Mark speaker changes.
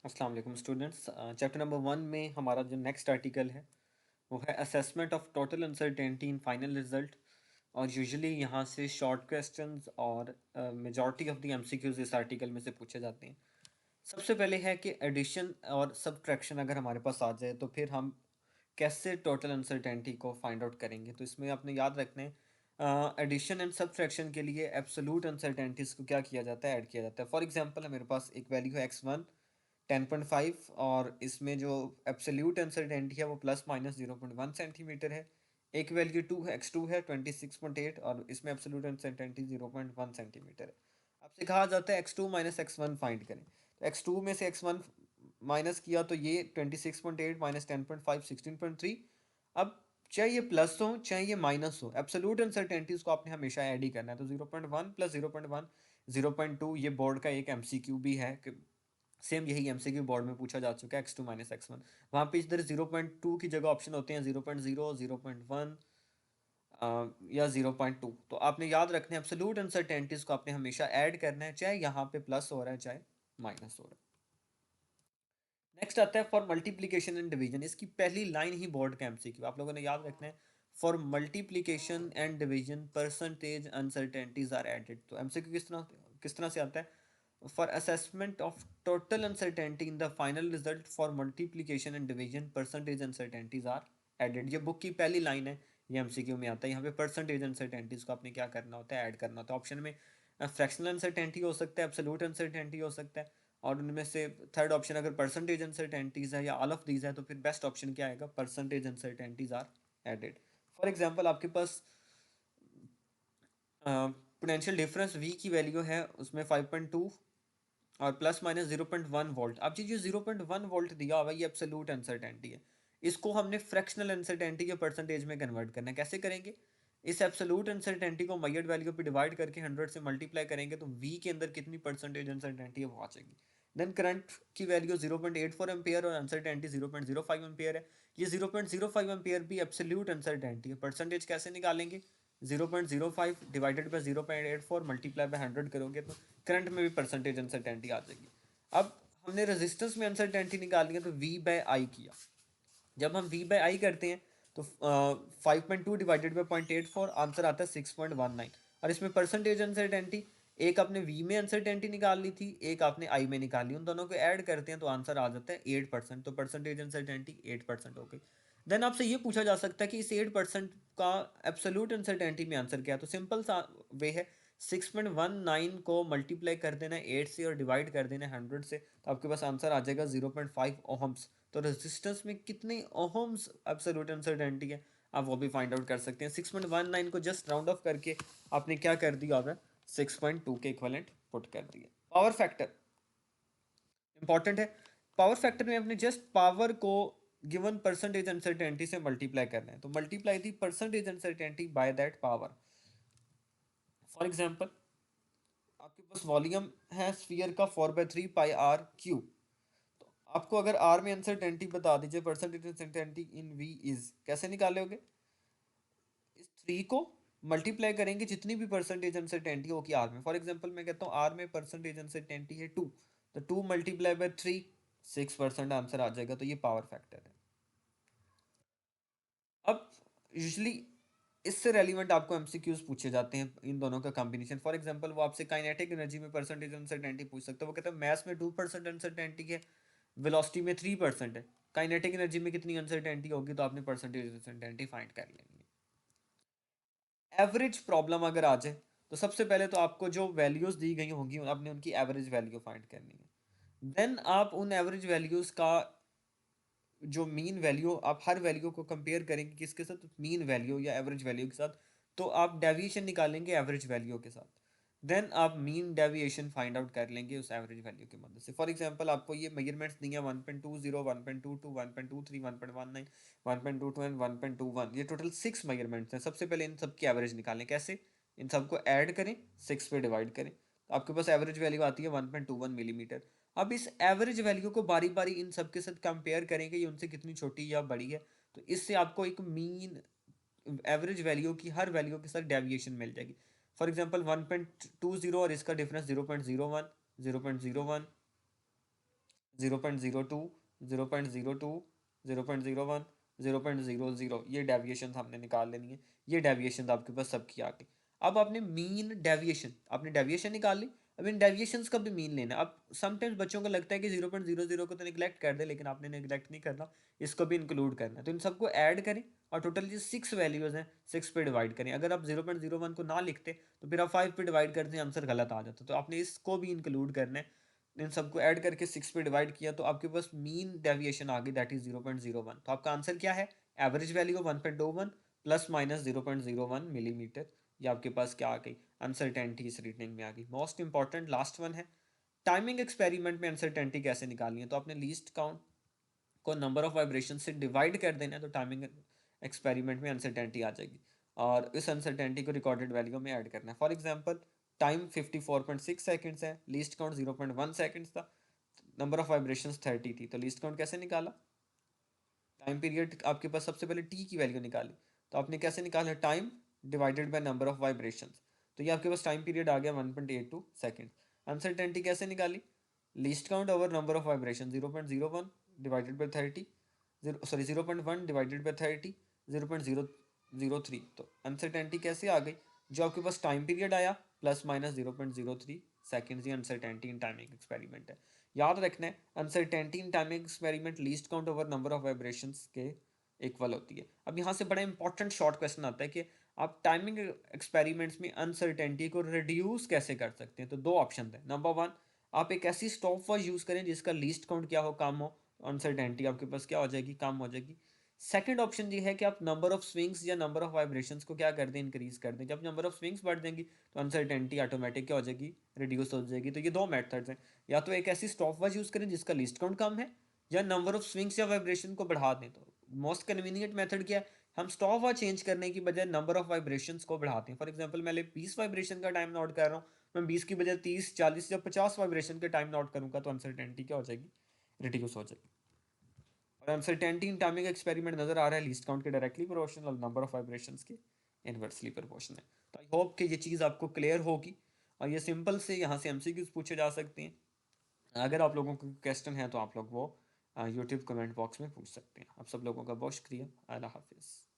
Speaker 1: अस्सलाम वालेकुम students. Chapter number 1 में हमारा जो नेक्स्ट आर्टिकल है वो है assessment of total uncertainty in final result. और यूजुअली यहाँ से शॉर्ट क्वेश्चंस और मेजॉरिटी ऑफ द एमसीक्यूज इस आर्टिकल में से पूछे जाते हैं। सबसे पहले है कि एडिशन और सब्ट्रैक्शन अगर हमारे पास आ जाए तो फिर हम कैसे टोटल अनसर्टेनिटी को फाइंड आउट करेंगे। तो इसमें आपने याद रखना है एडिशन एंड सब्ट्रैक्शन के लिए एब्सोल्यूट अनसर्टेनिटीज को क्या किया जाता है, ऐड किया जाता है। फॉर एग्जांपल मेरे पास एक वैल्यू है x1 10.5 और इसमें जो एब्सोल्यूट अनसर्टेनिटी है वो प्लस माइनस 0.1 सेंटीमीटर है। एक वैल्यू टू x2 है 26.8 और इसमें एब्सोल्यूट अनसर्टेनिटी 0.1 सेंटीमीटर है। आपसे कहा जाता है x2 माइनस x1 फाइंड करें। तो x2 में से x1 माइनस किया तो ये 26.8 माइनस 10.5 16.3। अब चाहे ये प्लस हो चाहे ये माइनस हो, एब्सोल्यूट अनसर्टेनिटीज को आपने हमेशा ऐड ही करना है। तो 0.1 प्लस 0.1 0.2, ये बोर्ड का एक एमसीक्यू भी है कि सेम यही एमसीक्यू बोर्ड में पूछा जा चुका है x2 माइनस x1। वहाँ पे इधर 0.2 की जगह ऑप्शन होते हैं 0.0 0.1 या 0.2। तो आपने याद रखना है एब्सोल्यूट अनसर्टेनिटीज को आपने हमेशा ऐड करना है, चाहे यहाँ पे प्लस हो रहा है चाहे माइनस हो रहा है। नेक्स्ट आता है फॉर मल्टीप्लीकेशन एंड डिवीजन। इसकी पहली लाइन ही बोर्ड का एमसीक्यू आप लोगों ने याद रखना है। For multiplication and division percentage uncertainties are added. तो एमसीक्यू किस तरह से आता है। For assessment of total uncertainty in the final result for multiplication and division, percentage uncertainties are added। ये बुक की पहली लाइन है, ये एमसीक्यू में आता है। यहाँ पे परसेंटेज अनसर्टेनिटीज को आपने क्या करना होता है, ऐड करना होता है। ऑप्शन में फ्रैक्शनल अनसर्टेनिटी हो सकता है, एब्सोल्यूट अनसर्टेनिटी हो सकता है, और उनमें से थर्ड ऑप्शन अगर परसेंटेज अनसर्टेनिटीज है या ऑल ऑफ दीज है तो फिर बेस्ट ऑप्शन क्या आएगा, percentage uncertainties are added. For example आपके पास पोटेंशियल डिफरेंस v की वैल्यू है उसमें 5.2 और प्लस माइनस 0.1 वोल्ट। अब ये जो 0.1 वोल्ट दिया हुआ है ये एब्सोल्यूट अनसर्टेनिटी है। इसको हमने फ्रैक्शनल अनसर्टेनिटी के परसेंटेज में कन्वर्ट करना है। कैसे करेंगे, इस एब्सोल्यूट अनसर्टेनिटी को मैयड वैल्यू पे डिवाइड करके 100 से मल्टीप्लाई करेंगे तो v के अंदर कितनी परसेंटेज अनसर्टेनिटी है वो आ जाएगी। देन करंट की वैल्यू 0.84 एम्पियर और अनसर्टेनिटी 0.05 एम्पियर है। ये 0.05 एम्पियर भी एब्सोल्यूट अनसर्टेनिटी है। परसेंटेज कैसे निकालेंगे, 0.05 डिवाइडेड बाई 0.84 मल्टीप्लाई बाई 100 करोगे तो करंट में भी परसेंटेज अनसर्टेनिटी आ जाएगी। अब हमने रेजिस्टेंस में अनसर्टेनिटी निकालनी है तो v बाई आई किया। जब हम v बाई आई करते हैं तो 5.2 डिवाइडेड बाई 0.84 आंसर आता है 6.19। और इसमें परसेंटेज अनसर्टेनिटी, एक आपने v में अनसर्टेनिटी निकाल ली थी, एक आपने i में निकाली, उन दोनों को ऐड करते हैं तो आंसर आ जाता है 8%। तो परसेंटेज अनसर्टेनिटी 8% हो गई। देन आपसे ये पूछा जा सकता है कि इस 8% का एब्सोल्यूट अनसर्टेनिटी में आंसर क्या है। तो सिंपल सा वे है, 6.19 को मल्टीप्लाई कर देना 8 से और डिवाइड कर देना 100 से, तो आपके पास आंसर आ जाएगा 0.5 ओहम्स। तो रेजिस्टेंस में कितने ओहम्स एब्सोल्यूट अनसर्टेनिटी है आप वो भी फाइंड आउट कर सकते हैं। 6.19 को जस्ट राउंड ऑफ करके आपने क्या कर दिया होगा, 6.2 के इक्वलेंट पुट कर दिया। पावर फैक्टर इंपॉर्टेंट है। पावर फैक्टर में आपने जस्ट पावर को गिवन परसेंटेज अनसर्टेनिटी से मल्टीप्लाई करना है। तो multiply the percentage uncertainty by that power. For example आपके पास वॉल्यूम है स्फीयर का 4/3 पाई आर क्यूब। तो आपको अगर आर में अनसर्टेनिटी बता दीजिए, percentage uncertainty in V is, कैसे निकालोगे, इस 3 को मल्टीप्लाई करेंगे जितनी भी परसेंटेज अनसर्टेनिटी होगी आर में। फॉर एग्जांपल मैं कहता हूँ आर में परसेंटेज अनसर्टेनिटी है 2, तो 2 मल्टीप्लाई बाय 3 6% आंसर आ जाएगा। तो ये पावर फैक्टर है। अब यूजली इससे रेलिवेंट आपको एमसीक्यूज पूछे जाते हैं इन दोनों का कॉम्बिनेशन। फॉर एग्जांपल वो आपसे काइनेटिक एनर्जी में परसेंटेज अनसर्टेनिटी पूछ सकता है। वो कहता है मैथ्स में 2% अनसर्टेनिटी है, वेलोसिटी में 3% है, काइनेटिक एनर्जी में कितनी अनसर्टेनिटी होगी, तो आपने परसेंटेज अनसर्टेनिटी फाइंड कर लेनी है। एवरेज प्रॉब्लम अगर आ जाए तो सबसे पहले तो आपको जो वैल्यूज दी गई होंगी आपने उनकी एवरेज वैल्यू फाइंड करनी है। देन आप उन एवरेज वैल्यूज का जो मीन वैल्यू, आप हर वैल्यू को कंपेयर करेंगे किसके साथ, मीन वैल्यू या एवरेज वैल्यू के साथ। तो आप डेविएशन निकालेंगे एवरेज वैल्यू के साथ। देन आप मीन डेविएशन फाइंड आउट कर लेंगे उस एवरेज वैल्यू की मदद से। फॉर एग्जांपल आपको ये मेजरमेंट्स दी हैं 1.20 1.22 1.23 1.19 1.22 एंड 1.21। ये टोटल 6 मेजरमेंट्स हैं। सबसे पहले इन सब की एवरेज निकालें। कैसे, इन सबको ऐड करें 6 पे डिवाइड करें तो आपके पास एवरेज वैल्यू आती है 1.21 मिलीमीटर। अब इस एवरेज वैल्यू को बारी बारी इन सब के साथ कंपेयर करेंगे ये उनसे कितनी छोटी या बड़ी है। तो इससे आपको एक मीन एवरेज वैल्यू की हर वैल्यू के साथ डेविएशन मिल जाएगी। फॉर एग्जांपल 1.20 और इसका डिफरेंस 0.01 0.01 0.02, 0.02, 0.01, 0.00, ये डेविएशन हमने निकाल लेनी है। ये डेविएशन आपके पास सबकी आ गई। अब आपने मीन डेविएशन, आपने डेविएशन निकाल ली। अब इन डेविएशंस का भी मीन लेना। अब समटाइम्स बच्चों को लगता है कि 0.00 को तो निगलेक्ट कर दे, लेकिन आपने निगलेक्ट नहीं करना, इसको भी इंक्लूड करना है। तो इन सबको ऐड करें और टोटल जो 6 वैल्यूज़ हैं 6 पे डिवाइड करें। अगर आप 0.01 को ना लिखते तो फिर आप 5 पे डिवाइड करते हैं, आंसर गलत आ जाता। तो आपने इसको भी इंक्लूड करना है। इन सबको ऐड करके 6 पे डिवाइड किया तो आपके पास मीन डेविएशन आ गई, दैट इज 0.01। तो आपका आंसर क्या है? Average value 1.21 plus minus 0.01 millimetre. ये आपके पास क्या आ गई? अनसर्टेनिटी इस रीजनिंग में आ गई। मोस्ट इंपॉर्टेंट लास्ट वन है, टाइमिंग एक्सपेरिमेंट में अनसर्टेनिटी कैसे निकालनी है। तो आपने लीस्ट काउंट को नंबर ऑफ वाइब्रेशन से डिवाइड कर देना है, तो टाइमिंग एक्सपेरिमेंट में अनसर्टेनिटी आ जाएगी और इस अनसर्टेनिटी को रिकॉर्डेड वैल्यू में ऐड करना है। फॉर एग्जांपल टाइम 54.6 सेकंड्स है, लीस्ट काउंट 0.1 सेकंड्स था, नंबर ऑफ वाइब्रेशंस 30 थी। तो लीस्ट काउंट कैसे निकाला? टाइम पीरियड आपके पास सबसे पहले टी की वैल्यू निकाली। तो आपने कैसे निकाला? Time divided by number of vibrations. तो ये आपके पास टाइम पीरियड आ गया 1.82 सेकंड। अनसर्टेनिटी कैसे निकाली? Least count over number of vibration 0.01 divided by 30, 0.1 divided by 30, 0.003। तो अनसर्टेनिटी कैसे आ गई? जो आपके पास टाइम पीरियड आया प्लस माइनस 0.03 सेकेंड्स, ये अनसर्टेनिटी इन टाइमिंग एक्सपेरिमेंट है। याद रखना है uncertainty in timing experiment least count over number of vibrations के इक्वल होती है। अब यहाँ से बड़ा इंपॉर्टेंट शॉर्ट क्वेश्चन आता है कि आप टाइमिंग एक्सपेरिमेंट्स में अनसर्टेनिटी को रिड्यूस कैसे कर सकते हैं। तो दो ऑप्शन है। नंबर वन, आप एक ऐसी स्टॉप वॉच यूज़ करें जिसका लीस्ट काउंट क्या हो, कम हो, अनसर्टेनिटी आपके पास क्या हो जाएगी, कम हो जाएगी। सेकंड ऑप्शन ये है कि आप नंबर ऑफ स्विंग्स या नंबर ऑफ वाइब्रेशंस को क्या कर दें, इंक्रीज कर दें। जब नंबर ऑफ स्विंग्स बढ़ जाएंगी तो अनसर्टेनिटी ऑटोमेटिक क्या हो जाएगी, रिड्यूस हो जाएगी। तो ये दो मेथड्स हैं, या तो एक ऐसी स्टॉप वॉच यूज़ करें जिसका लीस्ट काउंट कम है, या नंबर ऑफ स्विंग्स या वाइब्रेशन को बढ़ा दें। तो मोस्ट कन्वीनियंट मेथड क्या है? हम स्टॉप वॉच चेंज करने की बजाय नंबर ऑफ वाइब्रेशंस को बढ़ाते हैं। फॉर एग्जांपल मैं 20 वाइब्रेशन का टाइम नोट कर रहा हूँ, मैं 20 की बजाय 30, 40 या 50 वाइब्रेशन के टाइम नोट करूँगा, तो अनसर्टेनिटी क्या हो जाएगी, रिड्यूस हो जाएगी। और अनसर्टेनिटी इन टाइमिंग एक्सपेरिमेंट नजर आ रहा है लीस्ट काउंट के डायरेक्टली प्रोपोर्शनल और नंबर ऑफ वाइब्रेशंस के इनवर्सली प्रोपोर्शनल है। तो आई होप कि ये चीज़ आपको क्लियर होगी और ये सिंपल से यहाँ से एमसीक्यूज पूछे जा सकते हैं। अगर आप लोगों को क्वेश्चन है तो आप लोग वो यूट्यूब कमेंट बॉक्स में पूछ सकते हैं। आप सब लोगों का बहुत शुक्रिया। अल्लाह हाफिज़।